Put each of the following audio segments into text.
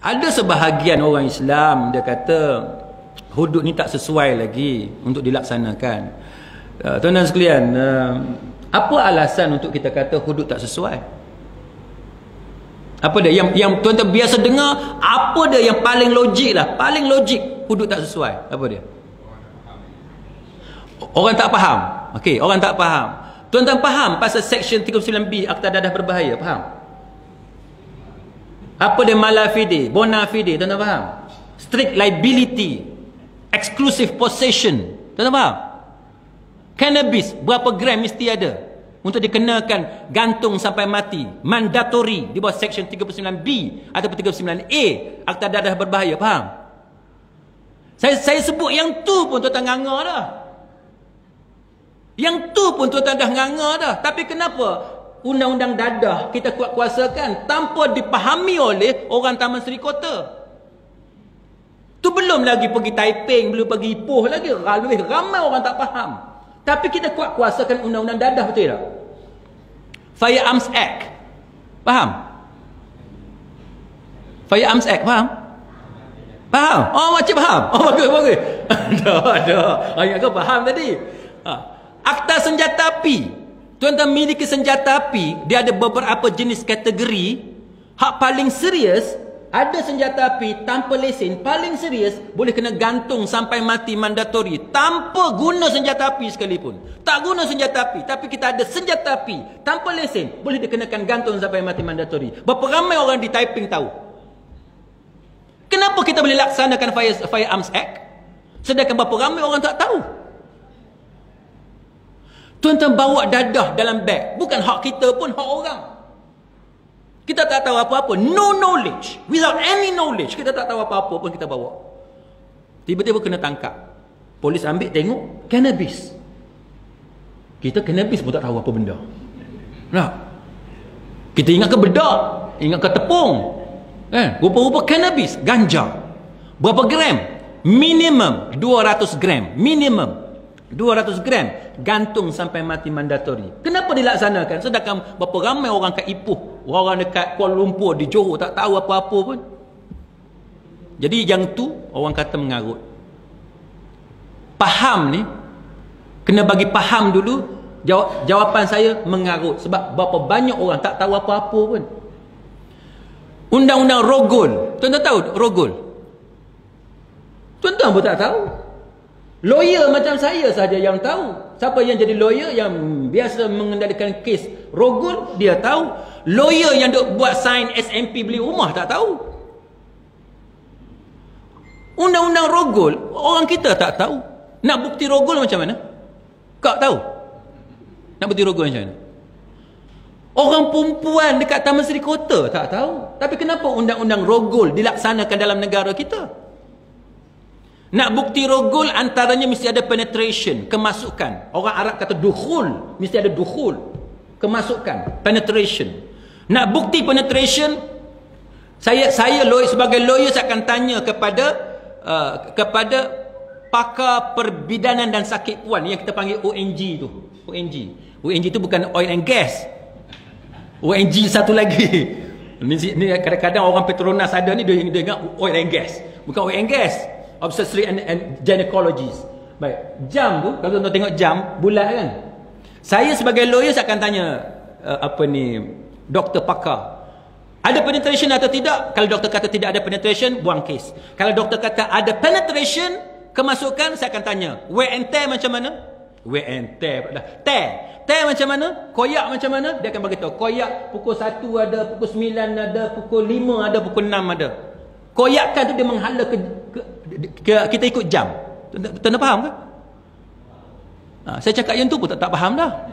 Ada sebahagian orang Islam dia kata hudud ni tak sesuai lagi untuk dilaksanakan. Tuan-tuan sekalian, apa alasan untuk kita kata hudud tak sesuai? Apa dia yang tuan-tuan biasa dengar, apa dia yang paling logik lah, paling logik hudud tak sesuai? Apa dia? Orang tak faham. Okey, orang tak faham. Tuan-tuan faham pasal section 39B Akta Dadah Berbahaya? Faham? Apa dia mala fide, bona fide? Tuan-tuan faham? Strict liability, exclusive possession. Tuan-tuan faham? Cannabis berapa gram mesti ada untuk dikenakan gantung sampai mati, mandatory di bawah section 39B ataupun 39A Akta Dadah Berbahaya. Faham? Saya sebut yang tu pun tuan-tuan nganga dah. Yang tu pun tuan-tuan dah nganga dah. Tapi kenapa undang-undang dadah kita kuat-kuasakan tanpa dipahami oleh orang Taman Seri Kota? Tu belum lagi pergi Taiping, belum pergi Ipoh lagi. Lebih ramai orang tak faham. Tapi kita kuat-kuasakan undang-undang dadah, betul tak? Firearms Act. Faham? Firearms Act, faham? Faham? Oh, macam faham? Oh, bagus. Ada. Ayat kau faham tadi. Akta senjata api. Tuan-tuan miliki senjata api, dia ada beberapa jenis kategori. Hak paling serius, ada senjata api tanpa lesen, paling serius boleh kena gantung sampai mati mandatori tanpa guna senjata api sekalipun. Tak guna senjata api, tapi kita ada senjata api tanpa lesen, boleh dikenakan gantung sampai mati mandatori. Berapa ramai orang di Taiping tahu? Kenapa kita boleh laksanakan Firearms Act sedangkan berapa ramai orang tak tahu? Tuan-tuan bawa dadah dalam beg, bukan hak kita pun, hak orang. Kita tak tahu apa-apa, no knowledge, without any knowledge, kita tak tahu apa-apa pun kita bawa. Tiba-tiba kena tangkap. Polis ambil tengok cannabis. Kita cannabis pun tak tahu apa benda. Nah, kita ingat ke bedak, ingat ke tepung, rupa-rupa cannabis, ganja. Berapa gram? Minimum 200 gram, minimum 200 gram, gantung sampai mati mandatori. Kenapa dilaksanakan? Sedangkan berapa ramai orang kat Ipoh, orang dekat Kuala Lumpur, di Johor tak tahu apa-apa pun. Jadi yang tu orang kata mengarut. Faham ni, kena bagi faham dulu. Jawapan saya mengarut. Sebab berapa banyak orang tak tahu apa-apa pun. Undang-undang rogol. Tuan-tuan tahu rogol? Tuan-tuan pun tak tahu. Lawyer macam saya saja yang tahu. Siapa yang jadi lawyer yang biasa mengendalikan kes rogol, dia tahu. Lawyer yang duk buat sign SMP beli rumah tak tahu. Undang-undang rogol, orang kita tak tahu. Nak bukti rogol macam mana? Kau tahu? Nak bukti rogol macam mana? Orang perempuan dekat Taman Seri Kota tak tahu. Tapi kenapa undang-undang rogol dilaksanakan dalam negara kita? Nak bukti rogol antaranya mesti ada penetration, kemasukan. Orang Arab kata dukhul, mesti ada dukhul, kemasukan, penetration. Nak bukti penetration, saya lawyer, sebagai lawyer saya akan tanya kepada pakar perbidanan dan sakit puan yang kita panggil ONG tu. ONG tu bukan oil and gas. ONG satu lagi. Ni kadang-kadang orang Petronas ada ni dia ingat oil and gas. Bukan oil and gas. Obstetrics and gynecologists. Baik, jam tu, kalau tuan-tuan tengok jam, bulat kan? Saya sebagai lawyer saya akan tanya doktor pakar. Ada penetration atau tidak? Kalau doktor kata tidak ada penetration, buang kes. Kalau doktor kata ada penetration, kemasukan, saya akan tanya, wear and tear macam mana? Wear and tear dah. Tear macam mana? Koyak macam mana? Dia akan beritahu. Koyak pukul 1 ada, pukul 9 ada, pukul 5 ada, pukul 6 ada. Koyakkan tu dia menghala kita ikut jam. Tuan-tuan faham ke? Saya cakap yang tu pun tak faham dah.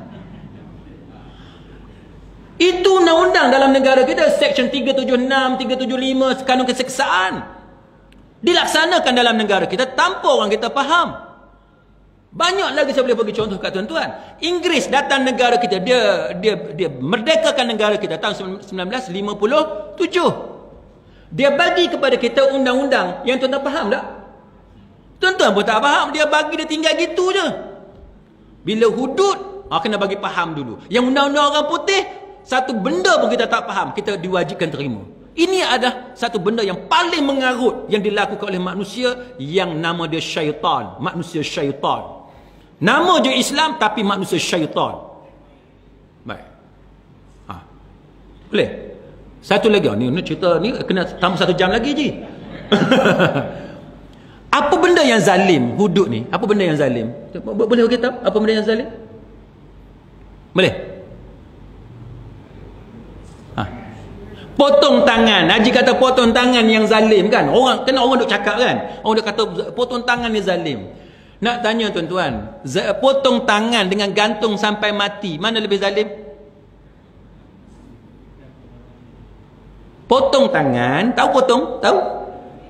Itu undang-undang dalam negara kita, section 376, 375 kanun keseksaan. Dilaksanakan dalam negara kita tanpa orang kita faham. Banyak lagi saya boleh bagi contoh kat tuan-tuan. Inggris datang negara kita, dia merdekakan negara kita tahun 1957. Dia bagi kepada kita undang-undang yang tuan-tuan faham tak? Tuan-tuan pun tak faham. Dia bagi, dia tinggal gitu je. Bila hudud, kena bagi faham dulu. Yang undang-undang orang putih, satu benda pun kita tak faham, kita diwajibkan terima. Ini adalah satu benda yang paling mengarut yang dilakukan oleh manusia, yang nama dia syaitan. Manusia syaitan. Nama je Islam tapi manusia syaitan. Baik. Boleh? Satu lagi. Ni cerita ni kena tambah 1 jam lagi je. Apa benda yang zalim hudud ni? Apa benda yang zalim? Boleh bagi tahu apa benda yang zalim? Boleh? Potong tangan. Haji kata potong tangan yang zalim kan? Orang duk cakap kan? Orang duk kata potong tangan ni zalim. Nak tanya tuan-tuan, potong tangan dengan gantung sampai mati, mana lebih zalim? Potong tangan, tahu potong? Tahu?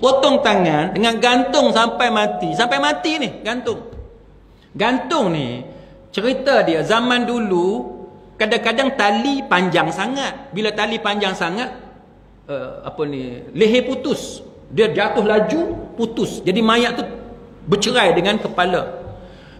Potong tangan dengan gantung sampai mati. Sampai mati ni, gantung. Gantung ni, cerita dia zaman dulu, kadang-kadang tali panjang sangat. Bila tali panjang sangat, leher putus. Dia jatuh laju, putus. Jadi mayat tu bercerai dengan kepala.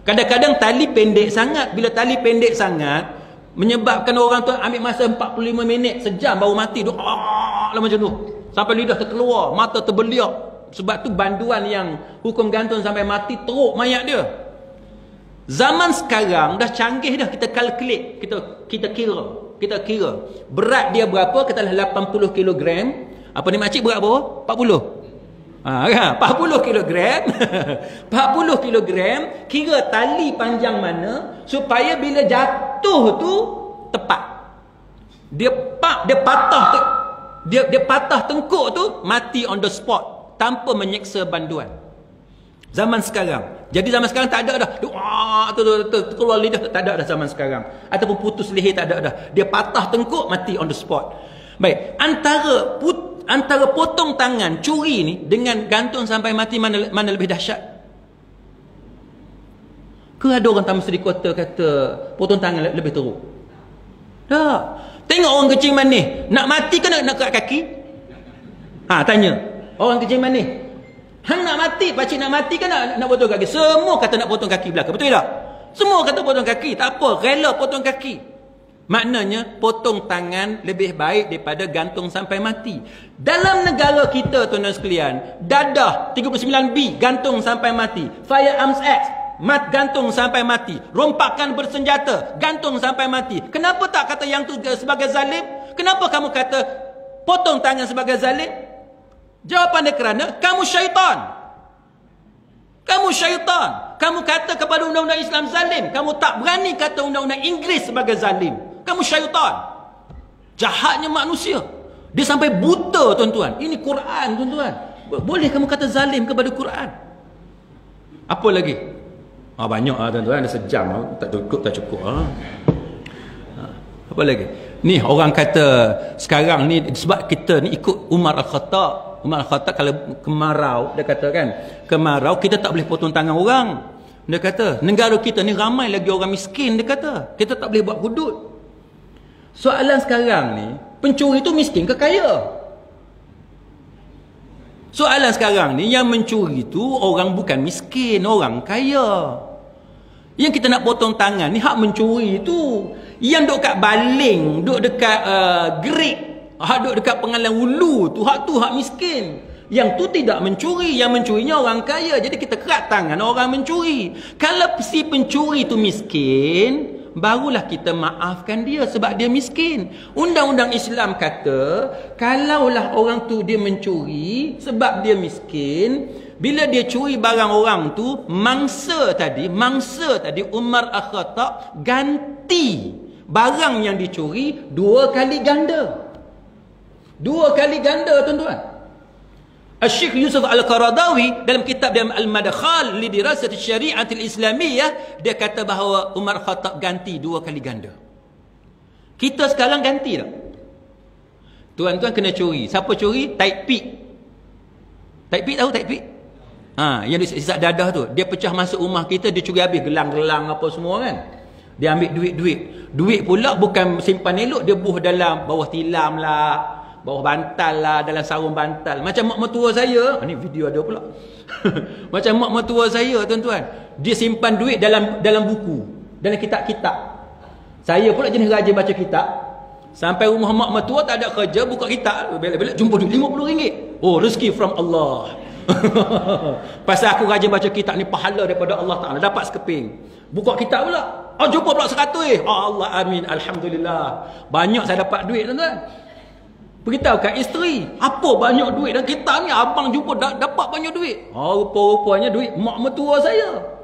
Kadang-kadang tali pendek sangat. Bila tali pendek sangat, menyebabkan orang tu ambil masa 45 minit, sejam baru mati. Macam tu. Sampai lidah terkeluar, mata terbeliak. Sebab tu banduan yang hukum gantung sampai mati, teruk mayat dia. Zaman sekarang dah canggih dah, kita calculate, kita kira berat dia berapa, katalah 80 kg. Apa ni makcik, berat berapa? 40. 40 kg 40 kg, kira tali panjang mana supaya bila jatuh tu tepat. Dia patah tu, dia patah tengkuk tu, mati on the spot tanpa menyeksa banduan. Zaman sekarang. Jadi zaman sekarang tak ada dah. Keluar lidah, tak ada dah zaman sekarang. Ataupun putus leher, tak ada dah. Dia patah tengkuk, mati on the spot. Baik, antara potong tangan, curi ni dengan gantung sampai mati, mana lebih dahsyat? Ke ada orang tamu Seri Kota kata potong tangan lebih teruk? Tak. Tengok orang kecil manis, nak mati ke nak kat kaki? Tanya. Orang kecil manis, hang nak mati, pakcik nak mati ke nak potong kaki? Semua kata nak potong kaki belakang. Betul tak? Semua kata potong kaki. Tak apa, rela potong kaki. Maknanya potong tangan lebih baik daripada gantung sampai mati. Dalam negara kita, tuan-tuan sekalian, dadah 39B gantung sampai mati. Firearms Act gantung sampai mati. Rompakan bersenjata gantung sampai mati. Kenapa tak kata yang tu sebagai zalim? Kenapa kamu kata potong tangan sebagai zalim? Jawapan dia kerana kamu syaitan. Kamu syaitan. Kamu kata kepada undang-undang Islam zalim. Kamu tak berani kata undang-undang Inggeris sebagai zalim. Kamu syaitan. Jahatnya manusia. Dia sampai buta, tuan-tuan. Ini Quran, tuan-tuan. Boleh kamu kata zalim kepada Quran? Apa lagi? Banyak lah, tuan-tuan. Ada sejam. Tak cukup. Apa lagi? Ni orang kata sekarang ni, sebab kita ni ikut Umar Al-Khattab. Umar Al-Khattab kalau kemarau, dia kata kan, kemarau kita tak boleh potong tangan orang. Dia kata negara kita ni ramai lagi orang miskin. Dia kata kita tak boleh buat hudud. Soalan sekarang ni, pencuri tu miskin ke kaya? Soalan sekarang ni, yang mencuri tu orang bukan miskin, orang kaya. Yang kita nak potong tangan ni hak mencuri tu. Yang duk kat baling, duk dekat gerik, hak duk dekat Pengalang Ulu tu hak miskin. Yang tu tidak mencuri, yang mencurinya orang kaya. Jadi kita kerat tangan orang mencuri. Kalau si pencuri tu miskin, barulah kita maafkan dia sebab dia miskin. Undang-undang Islam kata, kalaulah orang tu dia mencuri sebab dia miskin, bila dia curi barang orang tu, mangsa tadi Umar Al-Khattab ganti barang yang dicuri 2 kali ganda. 2 kali ganda, tuan-tuan. Syekh Yusuf Al-Qaradawi dalam kitab dia Al-Madkhal li Dirasat Syari'ah Al-Islamiyah, dia kata bahawa Umar Khattab ganti 2 kali ganda. Kita sekarang ganti tak? Tuan-tuan kena curi. Siapa curi? Taib Pik. Taib Pik tahu Taib Pik? Yang sisa dadah tu, dia pecah masuk rumah kita, dia curi habis gelang-gelang apa semua kan. Dia ambil duit. Duit pula bukan simpan elok, dia buh dalam bawah tilam lah, bawah bantal lah, dalam sarung bantal. Macam mak mertua saya, ni video ada pula. Macam mak mertua saya, tuan-tuan, dia simpan duit dalam buku, dalam kitab-kitab. Saya pula jenis rajin baca kitab. Sampai rumah mak mertua tak ada kerja, buka kitab, bila-bila jumpa duit RM50. Oh, rezeki from Allah. Pasal aku rajin baca kitab ni, pahala daripada Allah Ta'ala, dapat sekeping. Buka kitab pula, oh jumpa pula 100. Allah, amin, alhamdulillah, banyak saya dapat duit, tuan-tuan. Beritahu kat isteri, apa banyak duit dalam kitab ni, abang jumpa dapat banyak duit. Rupa-rupanya duit mak mertua saya.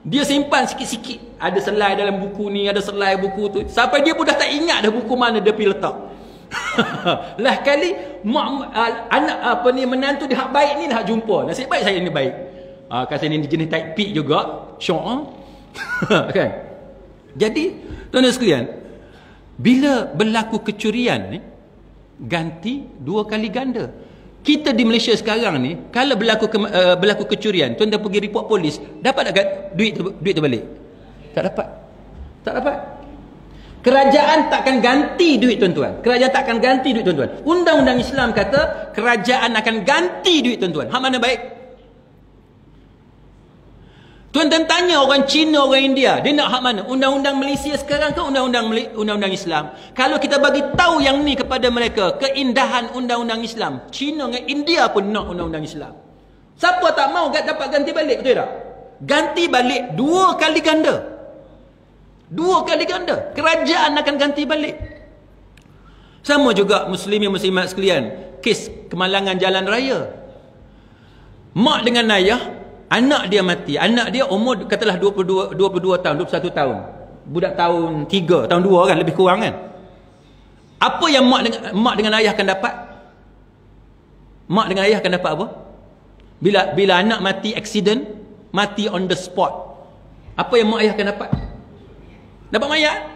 Dia simpan sikit-sikit, ada selai dalam buku ni, ada selai buku tu, sampai dia pun dah tak ingat dah buku mana dia pergi letak. Lah kali anak menantu dia hak baik ni dah jumpa, nasib baik saya ni baik. Kasi ni jenis type P juga, syok. Kan? Jadi tuan-tuan sekalian, bila berlaku kecurian ni, ganti 2 kali ganda. Kita di Malaysia sekarang ni, kalau berlaku kecurian, tuan-tuan pergi report polis, dapat tak duit tu balik? Tak dapat. Tak dapat. Kerajaan takkan ganti duit, tuan-tuan. Kerajaan takkan ganti duit, tuan-tuan. Undang-undang Islam kata kerajaan akan ganti duit, tuan-tuan. Hak mana baik? Tuan-tuan tanya orang Cina, orang India, dia nak hak mana? Undang-undang Malaysia sekarang ke undang-undang Islam? Kalau kita bagi tahu yang ni kepada mereka, keindahan undang-undang Islam, Cina dengan India pun nak undang-undang Islam. Siapa tak mau dapat ganti balik, betul tak? Ganti balik 2 kali ganda. 2 kali ganda. Kerajaan akan ganti balik. Sama juga muslimin muslimat sekalian, kes kemalangan jalan raya. Mak dengan ayah, anak dia mati. Anak dia umur katalah 22 tahun, 21 tahun. Budak tahun 3, tahun 2 kan, lebih kurang kan. Apa yang mak dengan ayah akan dapat? Mak dengan ayah akan dapat apa? Bila anak mati accident, mati on the spot, apa yang mak ayah akan dapat? Dapat mayat.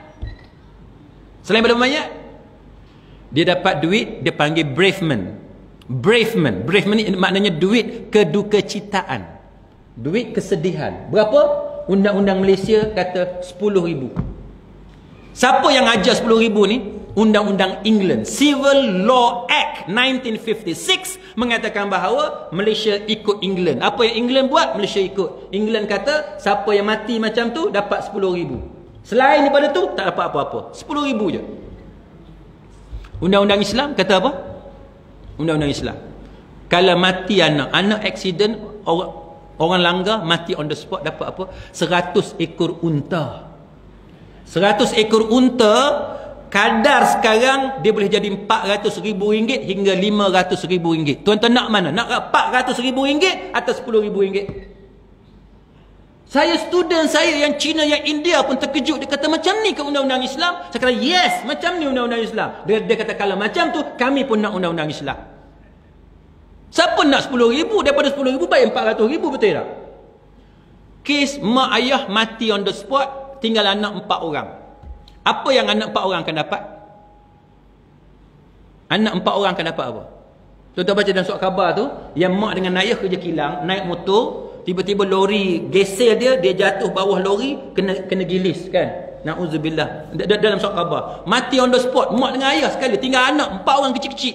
Selain daripada mayat, dia dapat duit, dia panggil bravement. Bravement ni maknanya duit kedukecitaan, duit kesedihan. Berapa? Undang-undang Malaysia kata 10,000. Siapa yang ajar 10,000 ni? Undang-undang England, Civil Law Act 1956 mengatakan bahawa Malaysia ikut England. Apa yang England buat, Malaysia ikut. England kata siapa yang mati macam tu dapat 10,000. Selain daripada tu tak dapat apa-apa. 10,000 je. Undang-undang Islam kata apa? Undang-undang Islam, kalau mati anak accident, orang langgar mati on the spot, dapat apa? 100 ekor unta. 100 ekor unta, kadar sekarang dia boleh jadi RM400,000 hingga RM500,000. Tuan-tuan nak mana? Nak RM400,000 atau RM10,000? Saya student saya yang Cina, yang India pun terkejut. Dia kata macam ni ke undang-undang Islam? Saya kata yes, macam ni undang-undang Islam. Dia kata kalau macam tu, kami pun nak undang-undang Islam. Siapa nak 10,000? Daripada 10,000 baik 400,000, betul tak? Kes mak ayah mati on the spot, tinggal anak 4 orang. Apa yang anak 4 orang akan dapat? Anak 4 orang akan dapat apa? Tuan-tuan baca dalam surat khabar tu, yang mak dengan ayah kerja kilang, naik motor, tiba-tiba lori geser dia jatuh bawah lori, kena gilis kan. Na'udzubillah. Dalam surat khabar, mati on the spot, mak dengan ayah sekali, tinggal anak 4 orang kecil-kecil.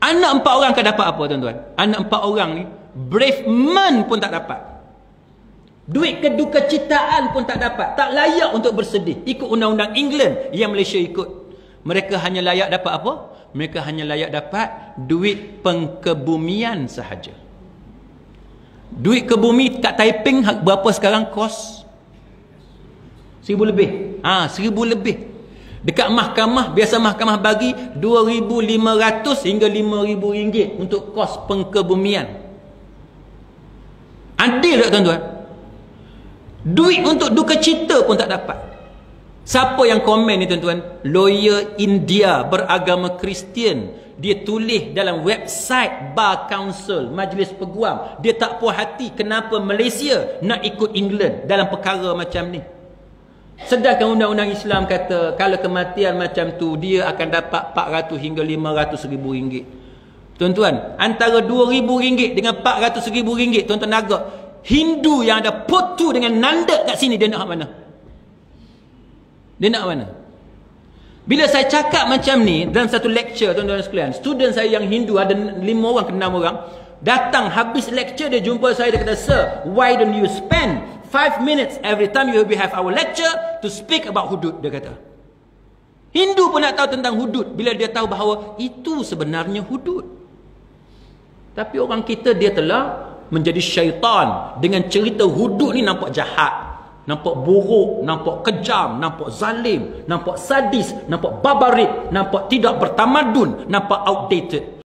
Anak 4 orang akan dapat apa, tuan-tuan? Anak 4 orang ni, bravement pun tak dapat. Duit kedukecitaan pun tak dapat. Tak layak untuk bersedih. Ikut undang-undang England yang Malaysia ikut. Mereka hanya layak dapat apa? Mereka hanya layak dapat duit pengkebumian sahaja. Duit kebumi kat Taiping berapa sekarang kos? 1,000 lebih. 1,000 lebih. Dekat mahkamah, biasa mahkamah bagi 2,500 hingga 5,000 ringgit untuk kos pengkebumian. Adil tak, tuan-tuan? Duit untuk duka cita pun tak dapat. Siapa yang komen ni, tuan-tuan? Lawyer India beragama Kristian. Dia tulis dalam website Bar Council, Majlis Peguam. Dia tak puas hati kenapa Malaysia nak ikut England dalam perkara macam ni. Sedangkan undang-undang Islam kata kalau kematian macam tu, dia akan dapat 400 hingga 500,000 ringgit. Tuan-tuan, antara 2,000 ringgit dengan 400,000 ringgit, tuan-tuan agak Hindu yang ada potu dengan nandak kat sini, dia nak mana? Dia nak mana? Bila saya cakap macam ni dalam satu lecture, tuan-tuan sekalian, student saya yang Hindu ada 5 orang ke 6 orang, datang habis lecture dia jumpa saya, dia kata, "Sir, why don't you spend 5 minutes every time you have our lecture to speak about hudud?" Dia kata. Hindu pun nak tahu tentang hudud bila dia tahu bahawa itu sebenarnya hudud. Tapi orang kita dia telah menjadi syaitan dengan cerita hudud ni nampak jahat, nampak buruk, nampak kejam, nampak zalim, nampak sadis, nampak barbarik, nampak tidak bertamadun, nampak outdated.